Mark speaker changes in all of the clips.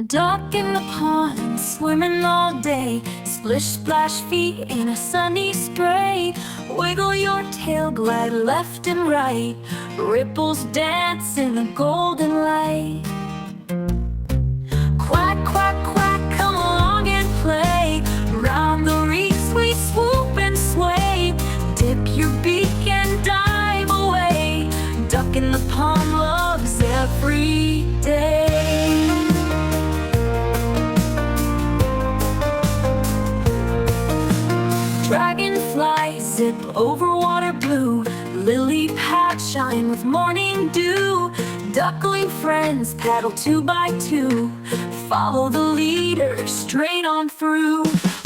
Speaker 1: Duck in the pond, swimming all day. Splish splash feet in a sunny spray. Wiggle your tail, glide left and right. Ripples dance in the golden light. Quack, quack, quack, come along and play. Round the reefs we swoop and sway. Dip your beak and dive away. Duck in the pond loves every day. Dragonfly zip over water blue. Lily pad shine with morning dew. Duckling friends paddle two by two. Follow the leader straight on through.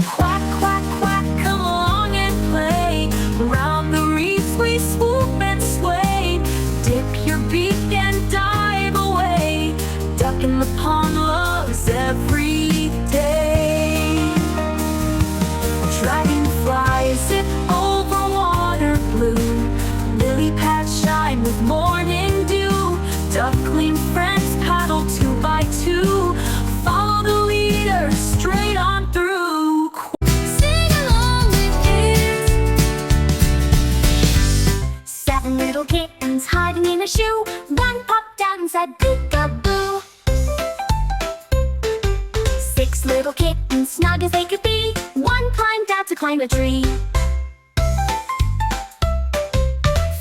Speaker 1: Quack, quack, quack, come along and play. Around the reefs we swoop and sway. Dip your beak and dive away. Duck in the pond loves every day. Dragonfly zip over water blue. Lily pads shine with morning dew. Duckling friends paddle two by two. Follow the leader straight on through. Sing along with kids. 7 little kittens hiding in a shoe. One popped out and said peek-a-boo. 6 little kittens snug as they could be. One climbed out to climb a tree.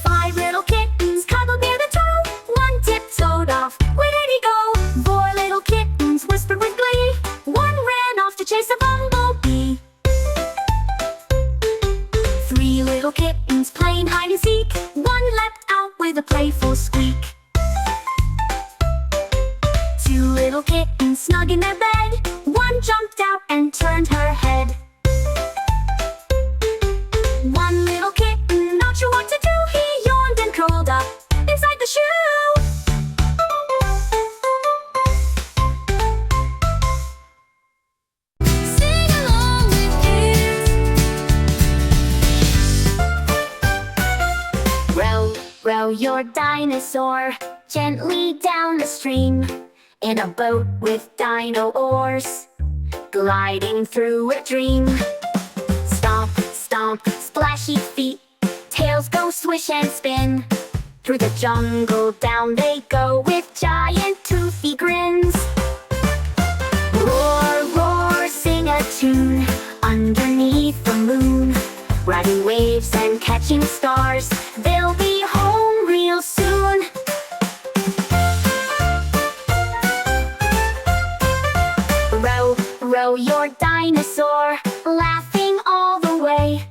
Speaker 1: 5 little kittens cuddled near the toe. One tiptoed off. Where did he go? 4 little kittens whispered with glee. One ran off to chase a bumblebee. 3 little kittens playing hide and seek. One leapt out with a playful squeak. 2 little kittens snug in their bed. One jumped out and turned her head. 1 little kitten, not sure what to do. He yawned and curled up inside the shoe. Sing along with kids. Row, row your dinosaur gently down the stream. In a boat with dino oars, gliding through a dream. Stomp, stomp, splashy feet. Tails go swish and spin. Through the jungle down they go with giant toothy grins. Roar, roar, sing a tune underneath the moon. Riding waves and catching stars. They'll be home real soon. Row, row your dinosaur, laughing all the way.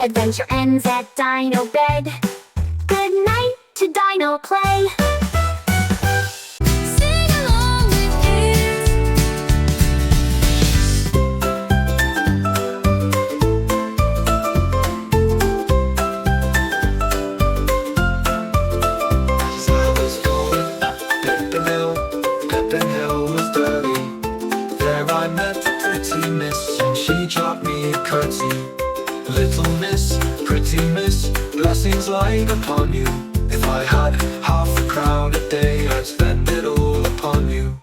Speaker 1: Adventure ends at dino bed. Good night to dino play. Sing along with kids.
Speaker 2: As I was going up the hill was dirty. There I met a pretty miss, and she dropped me a curtsy. Little miss, pretty miss, blessings light upon you. If I had half a crown a day, I'd spend it all upon you.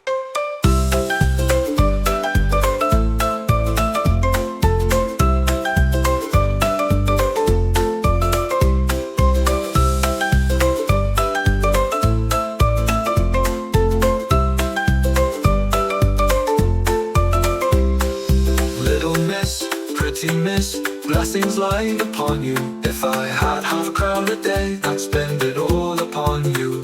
Speaker 2: Little miss, pretty miss, blessings light upon you. If I had half a crown a day, I'd spend it all upon you.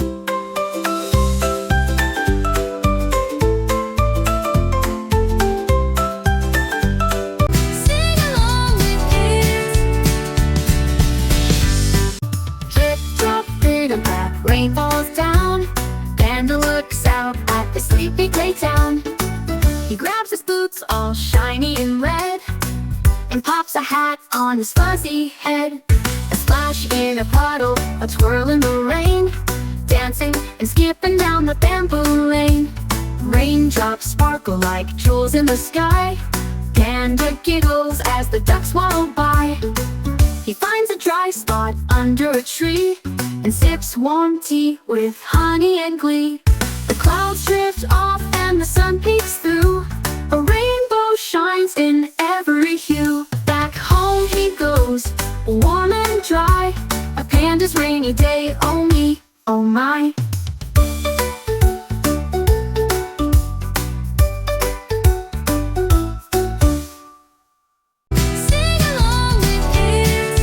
Speaker 1: Sing along with kids. Drip, drop, bit and pap, rain falls down. Panda looks out at the sleepy clay town. He grabs his boots all shiny and red, and pops a hat on his fuzzy head. A splash in a puddle, a twirl in the rain, dancing and skipping down the bamboo lane. Raindrops sparkle like jewels in the sky. Panda giggles as the ducks waddle by. He finds a dry spot under a tree and sips warm tea with honey and glee. The clouds drift off and the sun peeks through. A rainbow shines in every hue. Back home he goes, warm and dry. A panda's rainy day, oh me, oh my. Sing along with kids.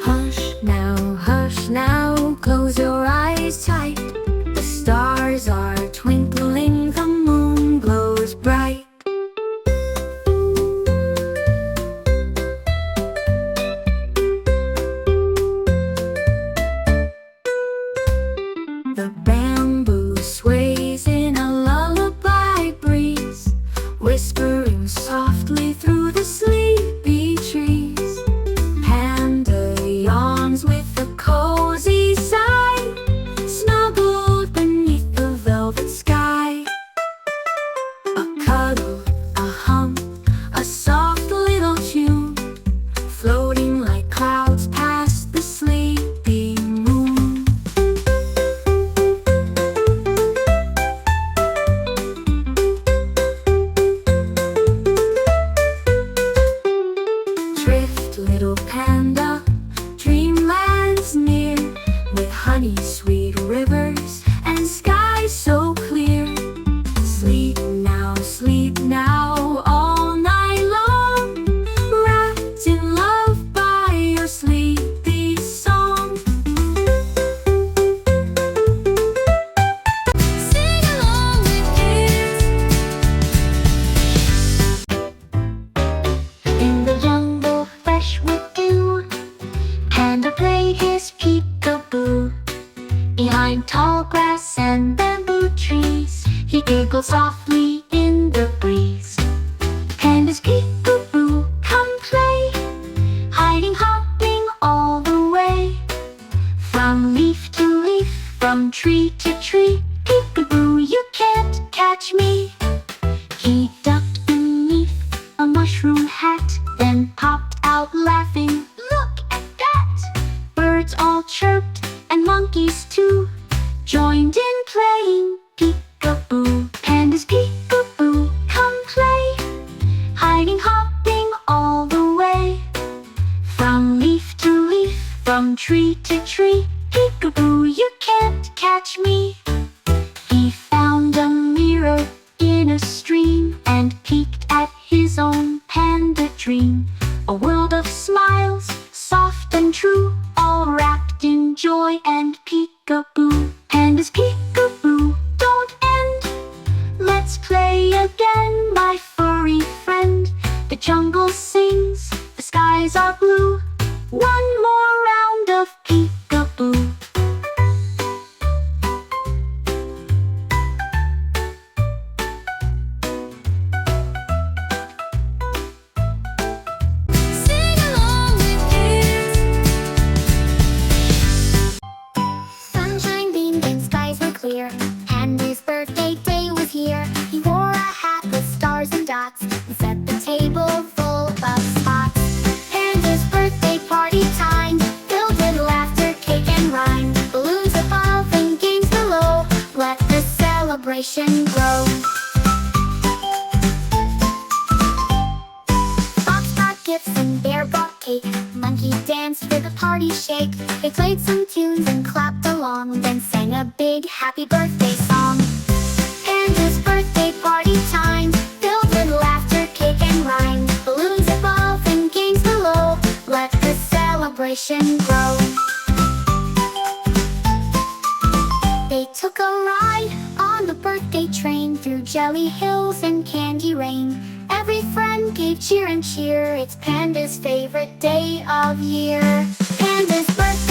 Speaker 1: Hush now, close your eyes tight. The stars are twinkling, the moon glows bright. The bamboo sways in a lullaby breeze, whispering softly through the sleepy trees. Panda yawns with a cozy sigh, snuggled beneath the velvet sky. A cuddle, a hum, a soft little tune, floating like clouds past the sleepy moon. Drift, little panda, dreamlands near, with honey sweet rivers and skies so clear. Sleep now, all night long, wrapped in love by your sleepy song. Sing along with kids. In the jungle, fresh with dew, Panda played his peekaboo. Behind tall grass and bamboo trees, he giggled softly in the breeze. Panda's peekaboo, come play, hiding, hopping all the way. From leaf to leaf, from tree to tree, peekaboo, you can't catch me. He ducked beneath a mushroom hat, then popped out laughing. Look at that! Birds all chirped, and monkeys too joined in playing peekaboo. Panda's peekaboo, come play, hiding, hopping all the way. From leaf to leaf, from tree to tree, peekaboo, you can't catch me. He found a mirror in a stream and peeked at his own panda dream. A world of smiles, soft and true, all wrapped in joy and peekaboo. Panda's peekaboo, don't end. Let's play again, my furry friend. The jungle sings, the skies are blue. One more round of peekaboo. Sing along with kids. Sunshine beamed and skies were clear, and his birthday day was here. He wore a hat with stars and dots, and set the table full of spots. Panda's birthday party time, filled with laughter, cake and rhyme. Balloons above and games below, let the celebration grow. Fox brought gifts and bear brought cake. Monkey danced for the party shake. They played some tunes and clapped along, then sang a big happy birthday song. Panda's birthday party time, filled with laughter, cake and rhyme. Balloons above and games below, let the celebration grow. They took a ride on the birthday train through jelly hills and candy rain. Every friend gave cheer and cheer. It's Panda's favorite day of year. Panda's birthday